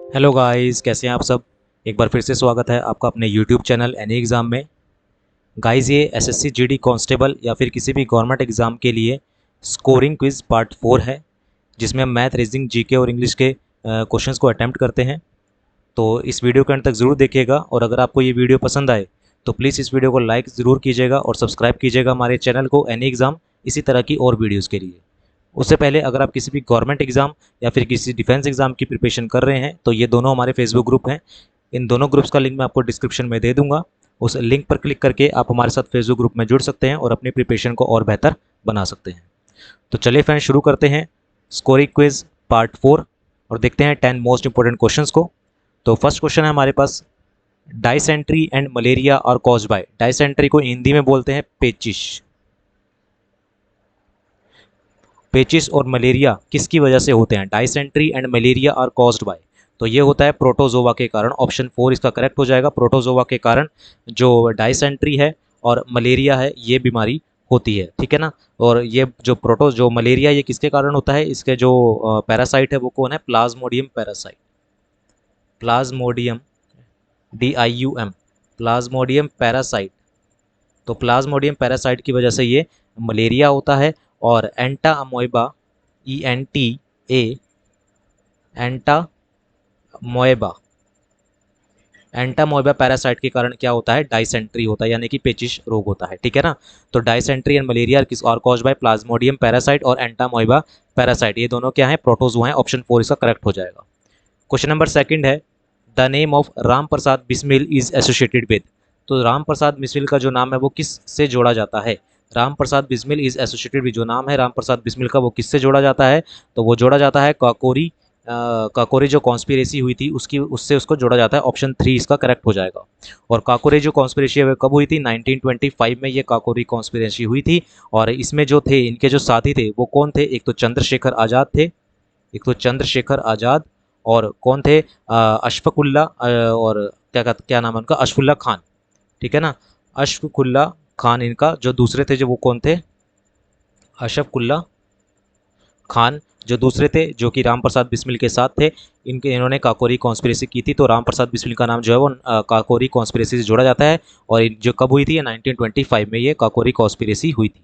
Hello guys, कैसे हैं आप सब। एक बार फिर से स्वागत है आपका अपने यूट्यूब चैनल एनी एग्ज़ाम में। गाइस, ये एसएससी जीडी कांस्टेबल या फिर किसी भी गवर्नमेंट एग्ज़ाम के लिए स्कोरिंग क्विज़ पार्ट 4 है, जिसमें हम मैथ, रीजनिंग, जीके और इंग्लिश के क्वेश्चंस को अटैम्प्ट करते हैं। तो इस वीडियो के अंत तक ज़रूर देखिएगा, और अगर आपको ये वीडियो पसंद आए तो प्लीज़ इस वीडियो को लाइक ज़रूर कीजिएगा और सब्सक्राइब कीजिएगा हमारे चैनल को एनी एग्ज़ाम इसी तरह की और वीडियोज़ के लिए। उससे पहले अगर आप किसी भी गवर्नमेंट एग्ज़ाम या फिर किसी डिफेंस एग्ज़ाम की प्रिपरेशन कर रहे हैं तो ये दोनों हमारे फेसबुक ग्रुप हैं। इन दोनों ग्रुप्स का लिंक मैं आपको डिस्क्रिप्शन में दे दूंगा। उस लिंक पर क्लिक करके आप हमारे साथ फेसबुक ग्रुप में जुड़ सकते हैं और अपनी प्रिपरेशन को और बेहतर बना सकते हैं। तो चलिए फ्रेंड्स, शुरू करते हैं स्कोरिंग क्विज पार्ट 4 और देखते हैं 10 मोस्ट इंपॉर्टेंट क्वेश्चंस को। तो फर्स्ट क्वेश्चन है हमारे पास, dysentery and malaria are caused by. Dysentery को हिंदी में बोलते हैं पेचिश। पेचिस और मलेरिया किसकी वजह से होते हैं? Dysentery and malaria are caused by. तो ये होता है प्रोटोजोआ के कारण। ऑप्शन 4 इसका करेक्ट हो जाएगा। प्रोटोजोआ के कारण जो डाइसेंट्री है और मलेरिया है ये बीमारी होती है, ठीक है ना। और ये जो मलेरिया ये किसके कारण होता है? इसके जो पैरासाइट है वो कौन है? Plasmodium parasite. Plasmodium, DIUM, Plasmodium parasite. तो प्लाज्मोडियम पैरासाइट की वजह से ये मलेरिया होता है। और एंटा अमोइबा, ENTA, एंटा मोएबा, एंटामोएबा पैरासाइट के कारण क्या होता है? डाइसेंट्री होता है, यानी कि पेचिश रोग होता है, ठीक है ना। तो डाइसेंट्री एंड मलेरिया किस और कॉज बाय प्लाज्मोडियम पैरासाइट और एंटामोएबा पैरासाइट, ये दोनों क्या है? प्रोटोजोआ हैं। ऑप्शन 4 इसका करेक्ट हो जाएगा। क्वेश्चन नंबर सेकंड है, the name of Ram Prasad Bismil is associated with. तो राम प्रसाद बिस्मिल का जो नाम है वो किस से जोड़ा जाता है? Ram Prasad Bismil is associated with, जो नाम है राम प्रसाद बिस्मिल का वो किससे जोड़ा जाता है? तो वो जोड़ा जाता है काकोरी, काकोरी जो कॉन्स्पिरेसी हुई थी उसकी, उससे उसको जोड़ा जाता है। ऑप्शन 3 इसका करेक्ट हो जाएगा। और काकोरी जो कॉन्स्पिरेसी है कब हुई थी? 1925 में ये काकोरी कॉन्स्पिरेसी हुई थी। और इसमें जो थे, इनके जो साथी थे वो कौन थे? एक तो चंद्रशेखर आज़ाद थे, एक तो चंद्रशेखर आज़ाद, और कौन थे? अशफाकुल्ला, और क्या नाम है उनका? अशफुल्ला खान, ठीक है ना। अशफाकुल्ला खान इनका जो दूसरे थे, जो वो कौन थे? अशफाकुल्ला खान जो दूसरे थे, जो कि राम प्रसाद बिस्मिल के साथ थे। इन्होंने काकोरी कॉन्स्पिरेसी की थी। तो राम प्रसाद बिस्मिल का नाम जो है वो काकोरी कॉन्स्पिरेसी से जोड़ा जाता है। और जो कब हुई थी? 1925 में ये काकोरी कॉन्स्पिरेसी हुई थी,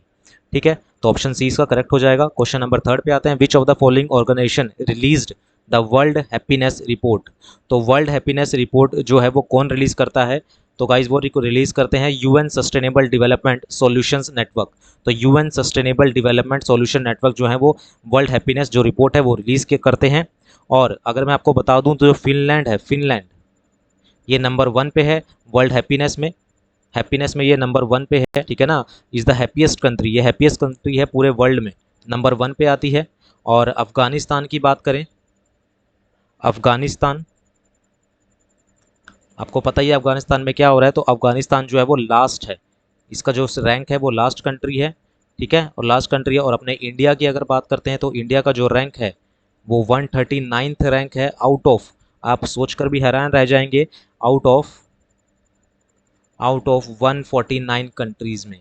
ठीक है। तो ऑप्शन सी इसका करेक्ट हो जाएगा। क्वेश्चन नंबर 3 पे आते हैं, which of the following organisation released the world happiness report. तो वर्ल्ड हैप्पीनेस रिपोर्ट जो है वो कौन रिलीज करता है? तो गाइज वो रिलीज करते हैं UN sustainable development solutions network. तो UN sustainable development solution network जो है वो वर्ल्ड हैप्पीनेस जो रिपोर्ट है वो रिलीज के करते हैं। और अगर मैं आपको बता दूं तो जो फिनलैंड है, फिनलैंड ये नंबर 1 पे है वर्ल्ड हैप्पीनेस में। हैप्पीनेस में ये नंबर 1 पे है, ठीक है ना। इज़ द हैप्पीएस्ट कंट्री, ये हैप्पीएस्ट कंट्री है पूरे वर्ल्ड में, नंबर 1 पे आती है। और अफ़गानिस्तान की बात करें, अफ़गानिस्तान, आपको पता ही है अफ़गानिस्तान में क्या हो रहा है। तो अफ़गानिस्तान जो है वो लास्ट है, इसका जो रैंक है वो लास्ट कंट्री है, ठीक है, और लास्ट कंट्री है। और अपने इंडिया की अगर बात करते हैं तो इंडिया का जो रैंक है वो 139th रैंक है आउट ऑफ, आप सोचकर भी हैरान रह जाएंगे, आउट ऑफ 149 कंट्रीज़ में।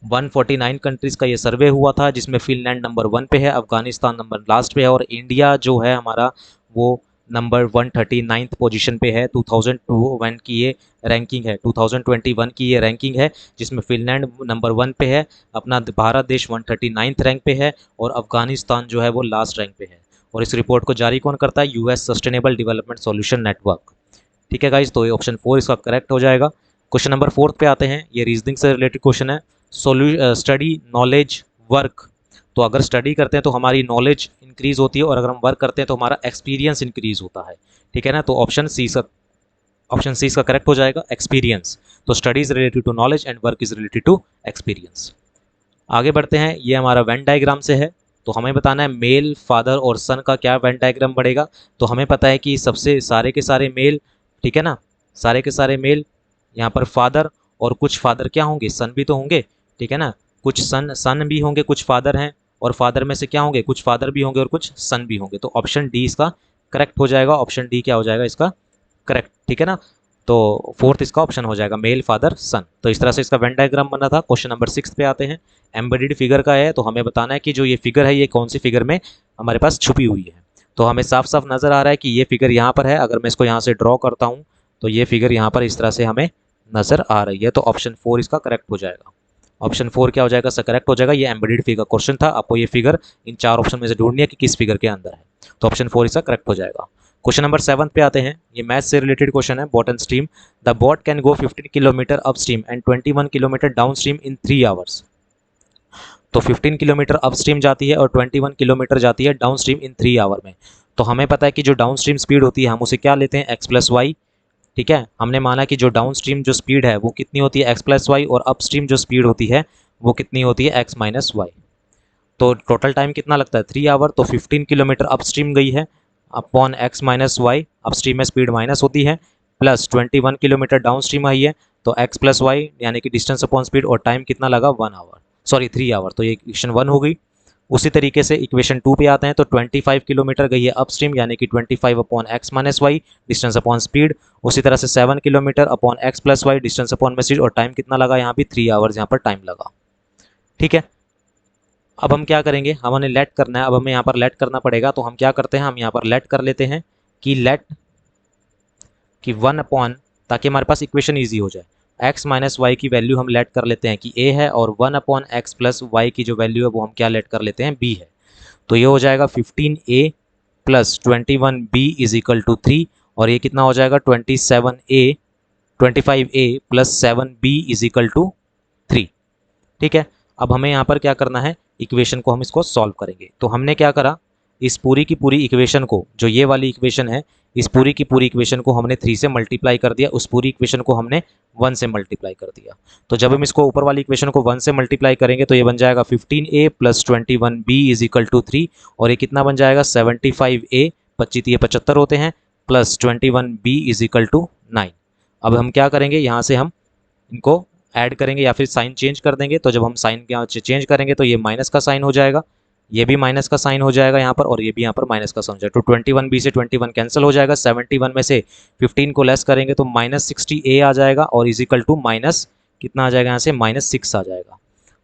149 कंट्रीज़ का ये सर्वे हुआ था, जिसमें फिनलैंड नंबर 1 पे है, अफगानिस्तान नंबर लास्ट पे है, और इंडिया जो है हमारा वो नंबर 139th पोजीशन पे है। 2021 की ये रैंकिंग है, 2021 की ये रैंकिंग है, जिसमें फिनलैंड नंबर 1 पे है, अपना भारत देश 139th रैंक पे है, और अफगानिस्तान जो है वो लास्ट रैंक पे है। और इस रिपोर्ट को जारी कौन करता है? US sustainable development solution network, ठीक है गाइज। तो ये ऑप्शन 4 इसका करेक्ट हो जाएगा। क्वेश्चन नंबर 4 पे आते हैं, ये रीजनिंग से रिलेटेड क्वेश्चन है। Study, knowledge, work. तो अगर स्टडी करते हैं तो हमारी नॉलेज इंक्रीज होती है, और अगर हम वर्क करते हैं तो हमारा एक्सपीरियंस इंक्रीज होता है, ठीक है ना। तो ऑप्शन सी इसका करेक्ट हो जाएगा, एक्सपीरियंस। तो study is related to knowledge and work is related to experience. आगे बढ़ते हैं, ये हमारा वेन डायग्राम से है। तो हमें बताना है मेल, फादर और सन का क्या वेन डायग्राम बढ़ेगा। तो हमें पता है कि सबसे सारे के सारे मेल, ठीक है ना, सारे के सारे मेल, यहाँ पर फादर, और कुछ फादर क्या होंगे? सन भी तो होंगे, ठीक है ना। कुछ सन भी होंगे, कुछ फादर हैं, और फादर में से क्या होंगे? कुछ फादर भी होंगे और कुछ सन भी होंगे। तो ऑप्शन डी इसका करेक्ट हो जाएगा। ऑप्शन डी क्या हो जाएगा इसका? करेक्ट, ठीक है ना। तो फोर्थ इसका ऑप्शन हो जाएगा, मेल, फादर, सन। तो इस तरह से इसका वेन डायग्राम बना था। क्वेश्चन नंबर 6 पे आते हैं, एम्बेडेड फिगर का है। तो हमें बताना है कि जो ये फिगर है ये कौन सी फिगर में हमारे पास छुपी हुई है। तो हमें साफ साफ नज़र आ रहा है कि ये फिगर यहाँ पर है। अगर मैं इसको यहाँ से ड्रॉ करता हूँ तो ये फिगर यहाँ पर इस तरह से हमें नज़र आ रही है। तो ऑप्शन 4 इसका करेक्ट हो जाएगा। ऑप्शन 4 क्या हो जाएगा, इसका करेक्ट हो जाएगा। ये एम्बेडेड फिगर क्वेश्चन था, आपको ये फिगर इन 4 ऑप्शन में से ढूंढनी है कि किस फिगर के अंदर है। तो ऑप्शन 4 इसका करेक्ट हो जाएगा। क्वेश्चन नंबर 7 पे आते हैं। ये मैथ से रिलेटेड क्वेश्चन है। Boat and stream, the boat can go 15 kilometre up stream and 21 kilometre down stream in 3 hours. तो 15 किलोमीटर अप स्ट्रीम जाती है और 21 किलोमीटर जाती है डाउन स्ट्रीम इन 3 आवर में। तो हमें पता है कि जो डाउन स्ट्रीम स्पीड होती है हम उसे क्या लेते हैं, एक्स प्लस वाई। ठीक है, हमने माना कि जो डाउन स्ट्रीम जो स्पीड है वो कितनी होती है, एक्स प्लस वाई, और अप स्ट्रीम जो स्पीड होती है वो कितनी होती है, एक्स माइनस वाई। तो टोटल टाइम कितना लगता है, 3 आवर। तो 15 किलोमीटर अप स्ट्रीम गई है upon x minus y, upstream में स्पीड माइनस होती है, प्लस 21 किलोमीटर डाउन स्ट्रीम आई है तो एक्स प्लस वाई यानी कि डिस्टेंस अपॉन स्पीड, और टाइम कितना लगा, 1 आवर, सॉरी 3 आवर। तो ये इक्वेशन 1 हो गई। उसी तरीके से इक्वेशन 2 पे आते हैं। तो 25 किलोमीटर गई है अप स्ट्रीम यानी कि 25 upon x minus y, distance upon speed. उसी तरह से 7 kilometre upon x plus y, distance upon में स्पीड, और टाइम कितना लगा, यहाँ भी 3 आवर्स यहाँ पर टाइम लगा। ठीक है, अब हम क्या करेंगे, हमें लेट करना है। अब हमें यहाँ पर लेट करना पड़ेगा। तो हम क्या करते हैं, हम यहाँ पर लेट कर लेते हैं कि लेट कि 1 अपॉन, ताकि हमारे पास इक्वेशन ईजी हो जाए, एक्स माइनस वाई की वैल्यू हम लेट कर लेते हैं कि ए है, और 1 अपॉन एक्स प्लस वाई की जो वैल्यू है वो हम क्या लेट कर लेते हैं, बी है। तो ये हो जाएगा 15a plus 21b is equal to 3, और ये कितना हो जाएगा 25a plus 7b is equal to 3। ठीक है, अब हमें यहाँ पर क्या करना है, इक्वेशन को हम इसको सॉल्व करेंगे। तो हमने क्या करा, इस पूरी की पूरी इक्वेशन को, जो ये वाली इक्वेशन है, इस पूरी की पूरी इक्वेशन को हमने 3 से मल्टीप्लाई कर दिया, उस पूरी इक्वेशन को हमने 1 से मल्टीप्लाई कर दिया। तो जब हम इसको ऊपर वाली इक्वेशन को 1 से मल्टीप्लाई करेंगे तो ये बन जाएगा 15a plus 21b is equal to 3, और ये कितना बन जाएगा 75a, 25 75 होते हैं, plus 21b is equal to 9। अब हम क्या करेंगे, यहाँ से हम इनको ऐड करेंगे या फिर साइन चेंज कर देंगे। तो जब हम साइन यहाँ चेंज करेंगे तो ये माइनस का साइन हो जाएगा, ये भी माइनस का साइन हो जाएगा यहाँ पर, और ये भी यहाँ पर माइनस का साइन हो जाएगा। तो 21b से 21 कैंसिल हो जाएगा, 71 में से 15 को लेस करेंगे तो -60a आ जाएगा, और इज इक्वल टू माइनस कितना आ जाएगा यहाँ से, -6 आ जाएगा।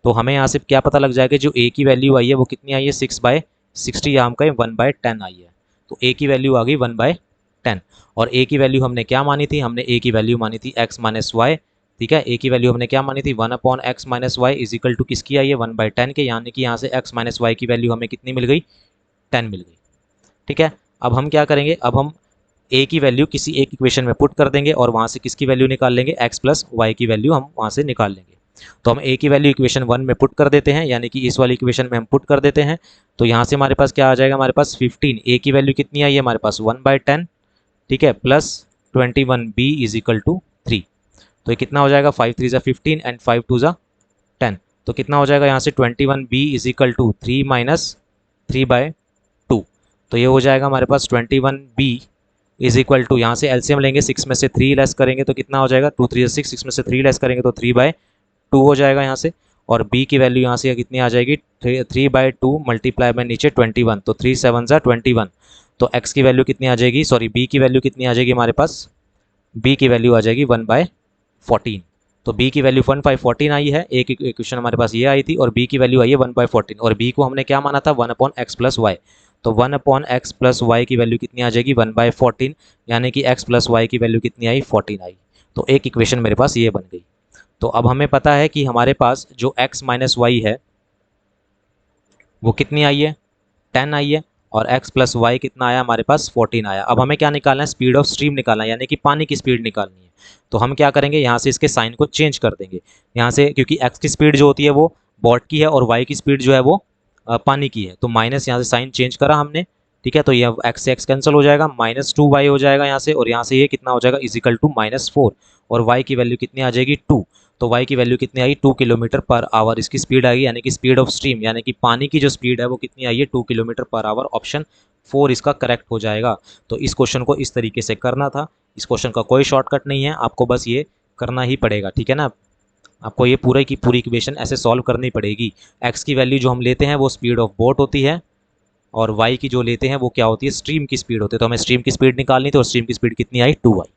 तो हमें यहाँ से क्या पता लग जाएगा, जो a की वैल्यू आई है वो कितनी आई है, 6/60, या हम कहें 1/10 आई है। तो a की वैल्यू आ गई 1/10, और a की वैल्यू हमने क्या मानी थी, हमने a की वैल्यू मानी थी x माइनस वाई। ठीक है, a की वैल्यू हमने क्या मानी थी, 1 upon x minus y is equal to किसकी आई है, 1/10 के, यानी कि यहाँ से x माइनस वाई की वैल्यू हमें कितनी मिल गई, 10 मिल गई। ठीक है, अब हम क्या करेंगे, अब हम a की वैल्यू किसी एक इक्वेशन में पुट कर देंगे, और वहाँ से किसकी वैल्यू निकाल लेंगे, x प्लस वाई की वैल्यू हम वहाँ से निकाल लेंगे। तो हम a की वैल्यू इक्वेशन 1 में पुट कर देते हैं, यानी कि इस वाली इक्वेशन में हम पुट कर देते हैं। तो यहाँ से हमारे पास क्या आ जाएगा, हमारे पास 15, a की वैल्यू कितनी आई है हमारे पास 1/10, ठीक है, plus 21b is equal to 3। तो ये कितना हो जाएगा, 5 3 ज़ा 15 एंड 5 2 ज़ा 10। तो कितना हो जाएगा यहाँ से 21b is equal to 3 minus 3/2। तो ये हो जाएगा हमारे पास 21b इज इक्वल टू, यहाँ से एलसीएम लेंगे, 6 में से 3 लेस करेंगे तो कितना हो जाएगा, 2 3 6, 6 में से 3 लेस करेंगे तो 3/2 हो जाएगा यहाँ से। और b की वैल्यू यहाँ से कितनी आ जाएगी, 3/2 मल्टीप्लाई में नीचे 21, तो 3 7 ज़ा 21। तो x की वैल्यू कितनी आ जाएगी, सॉरी b की वैल्यू कितनी आ जाएगी हमारे पास, b की वैल्यू आ जाएगी 1/14। तो b की वैल्यू 1/14 आई है, एक इक्वेशन हमारे पास ये आई थी, और b की वैल्यू आई है 1/14, और b को हमने क्या माना था, 1 अपॉन एक्स प्लस वाई। तो 1 अपॉन एक्स प्लस वाई की वैल्यू कितनी आ जाएगी, 1/14, यानी कि x प्लस वाई की वैल्यू कितनी आई, 14 आई। तो एक इक्वेशन मेरे पास ये बन गई। तो अब हमें पता है कि हमारे पास जो x माइनस वाई है वो कितनी आई है, 10 आई है, और x प्लस वाई कितना आया हमारे पास, 14 आया। अब हमें क्या निकालना है, स्पीड ऑफ स्ट्रीम निकालना है, यानी कि पानी की स्पीड निकालनी है। तो हम क्या करेंगे, यहाँ से इसके साइन को चेंज कर देंगे यहाँ से, क्योंकि x की स्पीड जो होती है वो बॉट की है, और y की स्पीड जो है वो पानी की है। तो माइनस यहाँ से साइन चेंज करा हमने, ठीक है, तो ये x से x कैंसिल हो जाएगा, -2y हो जाएगा यहाँ से, और यहाँ से ये कितना हो जाएगा, इजिकल टू -4, और y की वैल्यू कितनी आ जाएगी, 2। तो y की वैल्यू कितनी आई, 2 किलोमीटर पर आवर इसकी स्पीड आएगी, यानी कि स्पीड ऑफ स्ट्रीम, यानी कि पानी की जो स्पीड है वो कितनी आई है, 2 किलोमीटर पर आवर। ऑप्शन 4 इसका करेक्ट हो जाएगा। तो इस क्वेश्चन को इस तरीके से करना था। इस क्वेश्चन का कोई शॉर्टकट नहीं है, आपको बस ये करना ही पड़ेगा, ठीक है ना। आपको ये पूरे की पूरी इक्वेशन ऐसे सॉल्व करनी पड़ेगी। x की वैल्यू जो हम लेते हैं वो स्पीड ऑफ बोट होती है, और y की जो लेते हैं वो क्या होती है, स्ट्रीम की स्पीड होती है। तो हमें स्ट्रीम की स्पीड निकालनी थी, और स्ट्रीम की स्पीड कितनी आई, 2y।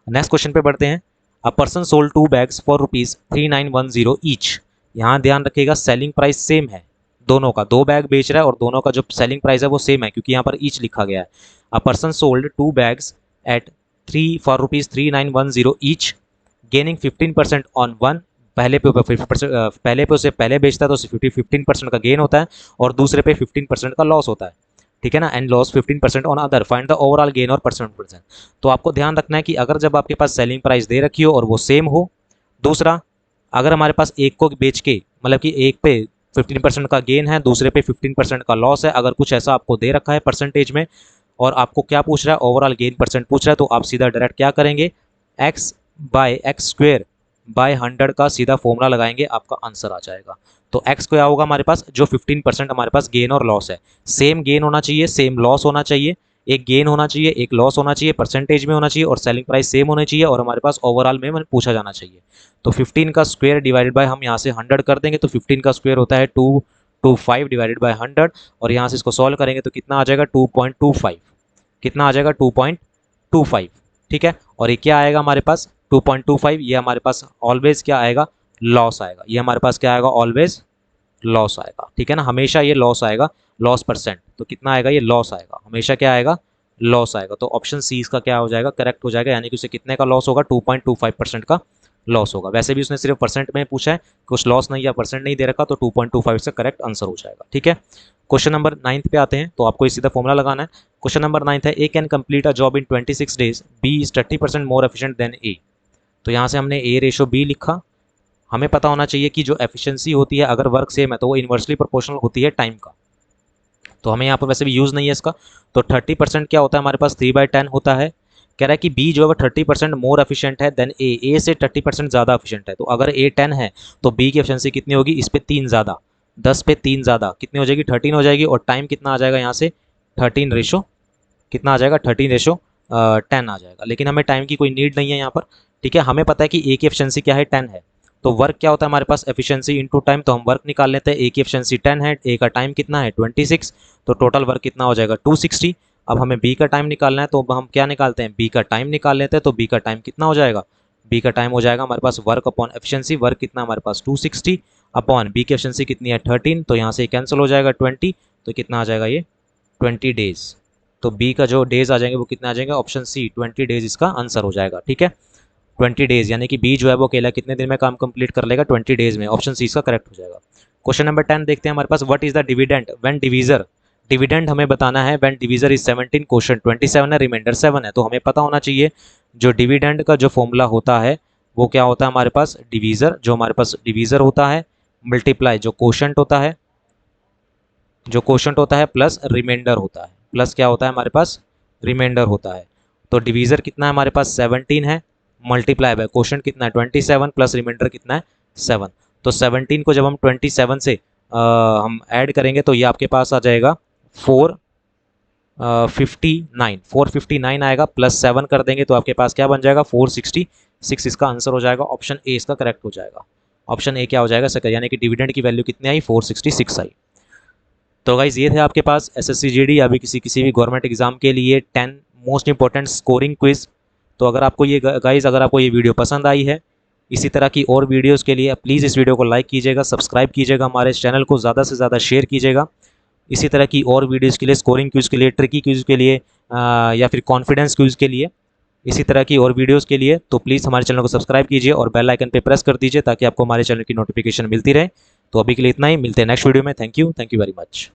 नेक्स्ट क्वेश्चन पे बढ़ते हैं। अ person sold 2 bags for ₹3910 each. यहाँ ध्यान रखिएगा सेलिंग प्राइस सेम है, दोनों का, 2 बैग बेच रहा है और दोनों का जो सेलिंग प्राइस है वो सेम है, क्योंकि यहाँ पर ईच लिखा गया है। A person sold 2 bags at 3 for ₹3910 each, gaining 15% on one. पहले पे 50%, पहले पे उसे पहले बेचता है तो उसे 15% का गेन होता है और दूसरे पे 15% का लॉस होता है, ठीक है ना। And loss 15% on other, find the overall gain और परसेंट। तो आपको ध्यान रखना है कि अगर जब आपके पास सेलिंग प्राइस दे रखी हो और वो सेम हो, दूसरा अगर हमारे पास एक को बेच के, मतलब कि एक पे 15% का गेन है, दूसरे पे 15% का लॉस है, अगर कुछ ऐसा आपको दे रखा है परसेंटेज में और आपको क्या पूछ रहा है, ओवरऑल गेन परसेंट पूछ रहा है, तो आप सीधा डायरेक्ट क्या करेंगे, x by x square by 100 का सीधा फॉर्मूला लगाएंगे, आपका आंसर आ जाएगा। तो एक्स क्या होगा हमारे पास, जो 15% हमारे पास गेन और लॉस है, सेम गेन होना चाहिए, सेम लॉस होना चाहिए, एक गेन होना चाहिए, एक लॉस होना चाहिए, परसेंटेज में होना चाहिए और सेलिंग प्राइस सेम होनी चाहिए और हमारे पास ओवरऑल में पूछा जाना चाहिए। तो 15 का स्क्वायर डिवाइडेड बाय हम यहाँ से 100 कर देंगे, तो 15 का स्क्वायर होता है 225 डिवाइडेड बाय 100 और यहाँ से इसको सॉल्व करेंगे तो कितना आ जाएगा 2.25, कितना आ जाएगा 2.25, ठीक है। और ये क्या आएगा हमारे पास 2.25, ये हमारे पास ऑलवेज क्या आएगा, लॉस आएगा, ये हमारे पास क्या आएगा, ऑलवेज लॉस आएगा, ठीक है ना, हमेशा ये लॉस आएगा, लॉस परसेंट। तो कितना आएगा, ये लॉस आएगा, हमेशा क्या आएगा, लॉस आएगा। तो ऑप्शन सी इसका क्या हो जाएगा, करेक्ट हो जाएगा, यानी कि उसे कितने का लॉस होगा, 2.25% का लॉस होगा। वैसे भी उसने सिर्फ परसेंट में पूछा है, कुछ लॉस नहीं या परसेंट नहीं दे रखा, तो 2.25 से करेक्ट आंसर हो जाएगा, ठीक है। क्वेश्चन नंबर 9 पे आते हैं, तो आपको सीधा फॉर्मूला लगाना है। क्वेश्चन नंबर 9 है, A can complete a job in 26 days, B is 30% more efficient than A. तो यहाँ से हमने ए रेशो बी लिखा, हमें पता होना चाहिए कि जो एफिशिएंसी होती है अगर वर्क सेम है तो वो इन्वर्सली प्रोपोर्शनल होती है टाइम का, तो हमें यहाँ पर वैसे भी यूज़ नहीं है इसका। तो 30% क्या होता है हमारे पास, 3/10 होता है। कह रहा है कि बी जो है वो 30% मोर एफिशिएंट है देन ए से 30% ज़्यादा एफिशिएंट है। तो अगर ए 10 है तो बी की एफिशिएंसी कितनी होगी, इस पे 3 ज़्यादा, 10 पे 3 ज़्यादा, कितनी हो जाएगी, 13 हो जाएगी। और टाइम कितना आ जाएगा यहाँ से, 13 रेशो कितना आ जाएगा, 13 रेशो 10 आ जाएगा। लेकिन हमें टाइम की कोई नीड नहीं है यहाँ पर, ठीक है। हमें पता है कि ए की एफिशिएंसी क्या है, 10 है। तो वर्क क्या होता है हमारे पास, एफिशिएंसी इनटू टाइम, तो हम वर्क निकाल लेते हैं। ए की एफिशिएंसी 10 है, ए का टाइम कितना है 26, तो टोटल वर्क कितना हो जाएगा 260। अब हमें बी का टाइम निकालना है, तो हम क्या निकालते हैं, बी का टाइम निकाल लेते हैं। तो बी का टाइम कितना हो जाएगा, बी का टाइम हो जाएगा हमारे पास वर्क अपॉन एफिशिएंसी, वर्क कितना हमारे पास 260 अपॉन बी की एफिशिएंसी कितनी है 13, तो यहाँ से कैंसिल हो जाएगा 20, तो कितना आ जाएगा ये 20 डेज। तो बी का जो डेज आ जाएंगे वो कितने आ जाएंगे, ऑप्शन सी 20 डेज इसका आंसर हो जाएगा, ठीक है। 20 डेज, यानी कि बी जो है वो अकेला कितने दिन में काम कंप्लीट कर लेगा, 20 डेज में, ऑप्शन सी इसका करेक्ट हो जाएगा। क्वेश्चन नंबर 10 देखते हैं हमारे पास, what is the dividend when divisor, dividend हमें बताना है व्हेन डिवीजर इज 17, क्वेश्चन 27 है, रिमाइंडर 7 है। तो हमें पता होना चाहिए जो डिविडेंड का जो फॉर्मूला होता है वो क्या होता है हमारे पास, डिवीजर, जो हमारे पास डिवीजर होता है मल्टीप्लाई जो कोशंट होता है, जो कोशंट होता है प्लस रिमाइंडर होता है, प्लस क्या होता है हमारे पास, रिमाइंडर होता है। तो डिवीजर कितना है हमारे पास 17 है, मल्टीप्लाई बाय कोशंट कितना है 27 प्लस रिमाइंडर कितना है 7। तो 17 को जब हम 27 से हम ऐड करेंगे तो ये आपके पास आ जाएगा 459 आएगा, प्लस 7 कर देंगे तो आपके पास क्या बन जाएगा 466, इसका आंसर हो जाएगा, ऑप्शन ए इसका करेक्ट हो जाएगा। ऑप्शन ए क्या हो जाएगा सर, यानी कि डिविडेंड की वैल्यू कितनी आई 466 आई। तो गाइज ये थे आपके पास एसएससी जीडी या भी किसी भी गवर्नमेंट एग्जाम के लिए 10 मोस्ट इंपॉर्टेंट स्कोरिंग क्विज। तो अगर आपको ये गाइज, अगर आपको ये वीडियो पसंद आई है, इसी तरह की और वीडियोस के लिए प्लीज़ इस वीडियो को लाइक कीजिएगा, सब्सक्राइब कीजिएगा, हमारे इस चैनल को ज़्यादा से ज़्यादा शेयर कीजिएगा। इसी तरह की और वीडियोज़ के लिए, स्कोरिंग क्विज के लिए, ट्रिकी क्विज के लिए या फिर कॉन्फिडेंस क्विज के लिए, इसी तरह की और वीडियोस के लिए तो प्लीज़ हमारे चैनल को सब्सक्राइब कीजिए और बेल आइकन पे प्रेस कर दीजिए ताकि आपको हमारे चैनल की नोटिफिकेशन मिलती रहे। तो अभी के लिए इतना ही, मिलते हैं नेक्स्ट वीडियो में। Thank you very much.